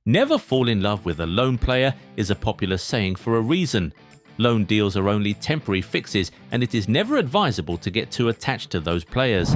Never fall in love with a loan player is a popular saying for a reason. Loan deals are only temporary fixes, and it is never advisable to get too attached to those players.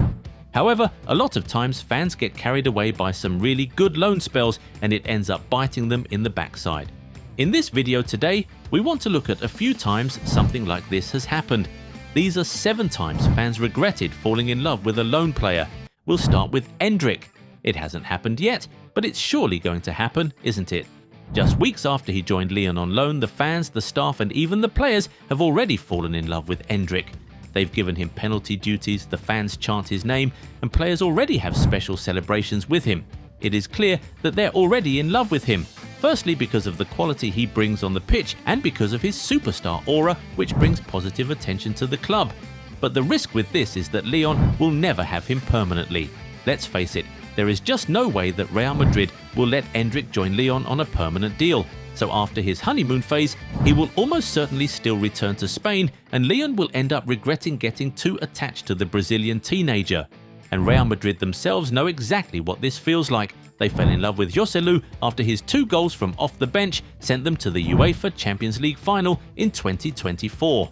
However, a lot of times fans get carried away by some really good loan spells and it ends up biting them in the backside. In this video today, we want to look at a few times something like this has happened. These are 7 times fans regretted falling in love with a loan player. We'll start with Endrick. It hasn't happened yet, but it's surely going to happen, isn't it? Just weeks after he joined Lyon on loan, the fans, the staff and even the players have already fallen in love with Endrick. They've given him penalty duties, the fans chant his name, and players already have special celebrations with him. It is clear that they're already in love with him. Firstly, because of the quality he brings on the pitch and because of his superstar aura, which brings positive attention to the club. But the risk with this is that Lyon will never have him permanently. Let's face it, there is just no way that Real Madrid will let Endrick join Lyon on a permanent deal. So after his honeymoon phase, he will almost certainly still return to Spain, and Lyon will end up regretting getting too attached to the Brazilian teenager. And Real Madrid themselves know exactly what this feels like. They fell in love with Joselu after his 2 goals from off the bench sent them to the UEFA Champions League final in 2024.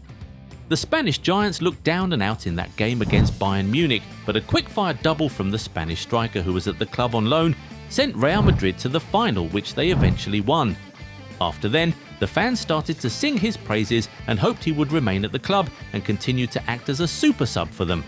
The Spanish Giants looked down and out in that game against Bayern Munich, but a quick-fire double from the Spanish striker who was at the club on loan sent Real Madrid to the final, which they eventually won. After then, the fans started to sing his praises and hoped he would remain at the club and continue to act as a super sub for them.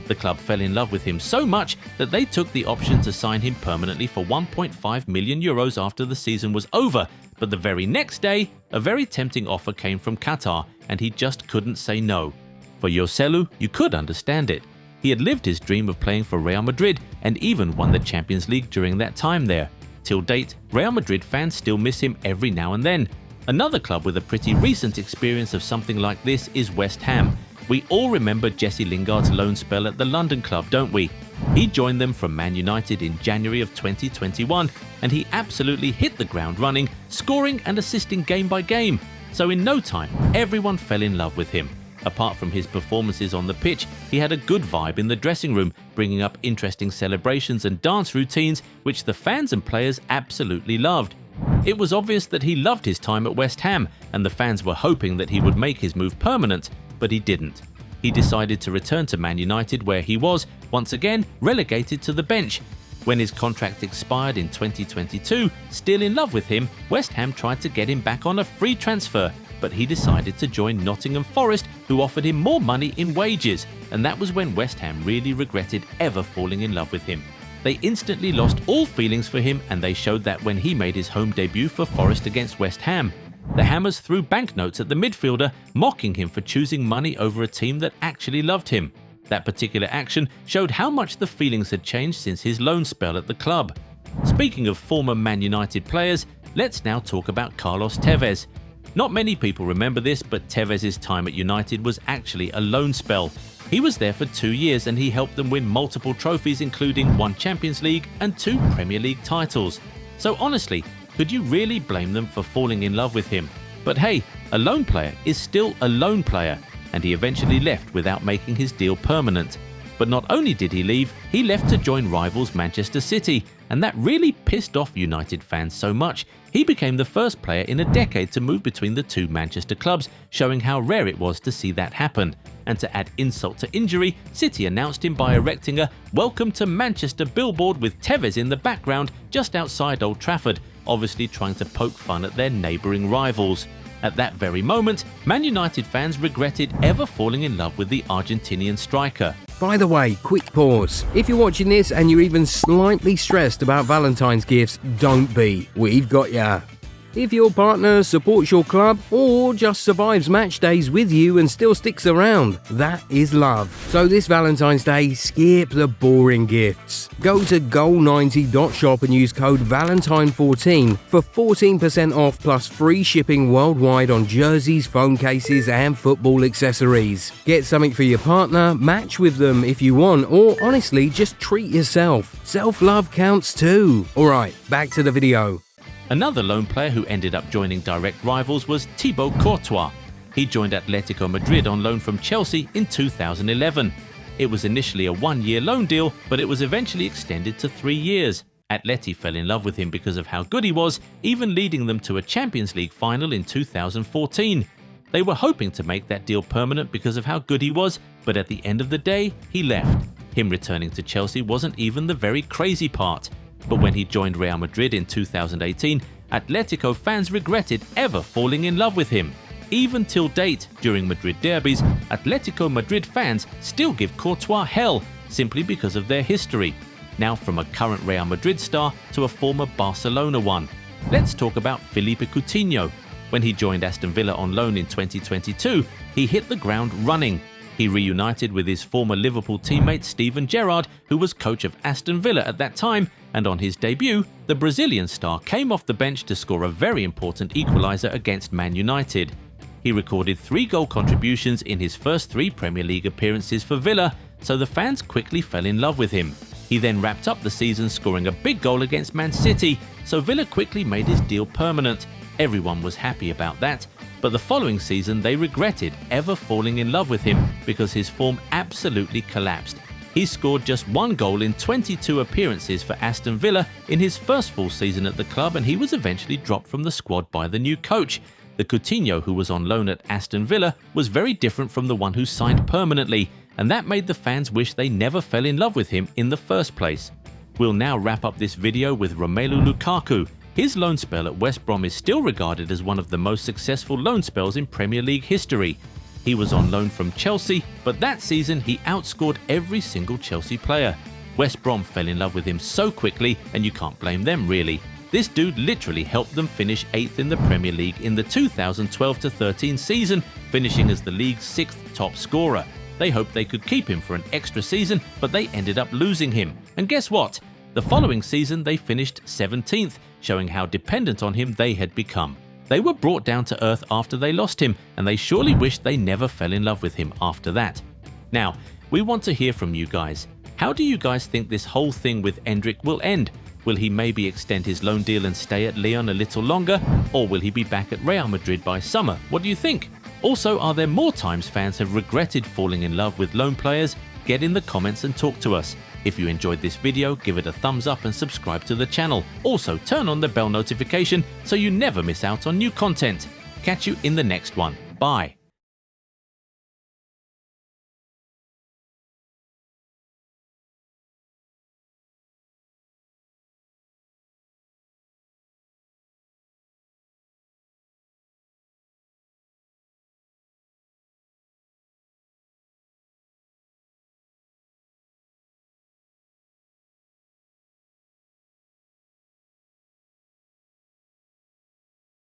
The club fell in love with him so much that they took the option to sign him permanently for €1.5 million after the season was over, but the very next day, a very tempting offer came from Qatar and he just couldn't say no. For Joselu, you could understand it. He had lived his dream of playing for Real Madrid and even won the Champions League during that time there. Till date, Real Madrid fans still miss him every now and then. Another club with a pretty recent experience of something like this is West Ham. We all remember Jesse Lingard's loan spell at the London club, don't we? He joined them from Man United in January of 2021 and he absolutely hit the ground running, scoring and assisting game by game. So in no time, everyone fell in love with him. Apart from his performances on the pitch, he had a good vibe in the dressing room, bringing up interesting celebrations and dance routines which the fans and players absolutely loved. It was obvious that he loved his time at West Ham and the fans were hoping that he would make his move permanent, but he didn't. He decided to return to Man United where he was, once again, relegated to the bench. When his contract expired in 2022, still in love with him, West Ham tried to get him back on a free transfer, but he decided to join Nottingham Forest, who offered him more money in wages, and that was when West Ham really regretted ever falling in love with him. They instantly lost all feelings for him and they showed that when he made his home debut for Forest against West Ham. The Hammers threw banknotes at the midfielder, mocking him for choosing money over a team that actually loved him. That particular action showed how much the feelings had changed since his loan spell at the club. Speaking of former Man United players, let's now talk about Carlos Tevez. Not many people remember this, but Tevez's time at United was actually a loan spell. He was there for 2 years and he helped them win multiple trophies, including 1 Champions League and 2 Premier League titles. So honestly, could you really blame them for falling in love with him? But hey, a loan player is still a loan player, and he eventually left without making his deal permanent. But not only did he leave, he left to join rivals Manchester City, and that really pissed off United fans so much, he became the first player in a decade to move between the 2 Manchester clubs, showing how rare it was to see that happen. And to add insult to injury, City announced him by erecting a "Welcome to Manchester" billboard with Tevez in the background just outside Old Trafford, obviously trying to poke fun at their neighbouring rivals. At that very moment, Man United fans regretted ever falling in love with the Argentinian striker. By the way, quick pause. If you're watching this and you're even slightly stressed about Valentine's gifts, don't be. We've got ya. If your partner supports your club or just survives match days with you and still sticks around, that is love. So this Valentine's Day, skip the boring gifts. Go to goal90.shop and use code VALENTINE14 for 14% off plus free shipping worldwide on jerseys, phone cases and football accessories. Get something for your partner, match with them if you want, or honestly, just treat yourself. Self-love counts too. Alright, back to the video. Another loan player who ended up joining direct rivals was Thibaut Courtois. He joined Atletico Madrid on loan from Chelsea in 2011. It was initially a 1-year loan deal, but it was eventually extended to 3 years. Atleti fell in love with him because of how good he was, even leading them to a Champions League final in 2014. They were hoping to make that deal permanent because of how good he was, but at the end of the day, he left. Him returning to Chelsea wasn't even the very crazy part. But when he joined Real Madrid in 2018, Atletico fans regretted ever falling in love with him. Even till date, during Madrid derbies, Atletico Madrid fans still give Courtois hell simply because of their history. Now from a current Real Madrid star to a former Barcelona one. Let's talk about Philippe Coutinho. When he joined Aston Villa on loan in 2022, he hit the ground running. He reunited with his former Liverpool teammate Steven Gerrard, who was coach of Aston Villa at that time, and on his debut, the Brazilian star came off the bench to score a very important equaliser against Man United. He recorded 3 goal contributions in his first 3 Premier League appearances for Villa, so the fans quickly fell in love with him. He then wrapped up the season scoring a big goal against Man City, so Villa quickly made his deal permanent. Everyone was happy about that, but the following season they regretted ever falling in love with him because his form absolutely collapsed. He scored just 1 goal in 22 appearances for Aston Villa in his first full season at the club, and he was eventually dropped from the squad by the new coach. The Coutinho who was on loan at Aston Villa was very different from the one who signed permanently, and that made the fans wish they never fell in love with him in the first place. We'll now wrap up this video with Romelu Lukaku. His loan spell at West Brom is still regarded as one of the most successful loan spells in Premier League history. He was on loan from Chelsea, but that season he outscored every single Chelsea player. West Brom fell in love with him so quickly, and you can't blame them really. This dude literally helped them finish 8th in the Premier League in the 2012-13 season, finishing as the league's 6th top scorer. They hoped they could keep him for an extra season, but they ended up losing him. And guess what? The following season they finished 17th, showing how dependent on him they had become. They were brought down to earth after they lost him, and they surely wished they never fell in love with him after that. Now, we want to hear from you guys. How do you guys think this whole thing with Endrick will end? Will he maybe extend his loan deal and stay at Lyon a little longer? Or will he be back at Real Madrid by summer? What do you think? Also, are there more times fans have regretted falling in love with loan players? Get in the comments and talk to us. If you enjoyed this video, give it a thumbs up and subscribe to the channel. Also, turn on the bell notification so you never miss out on new content. Catch you in the next one. Bye.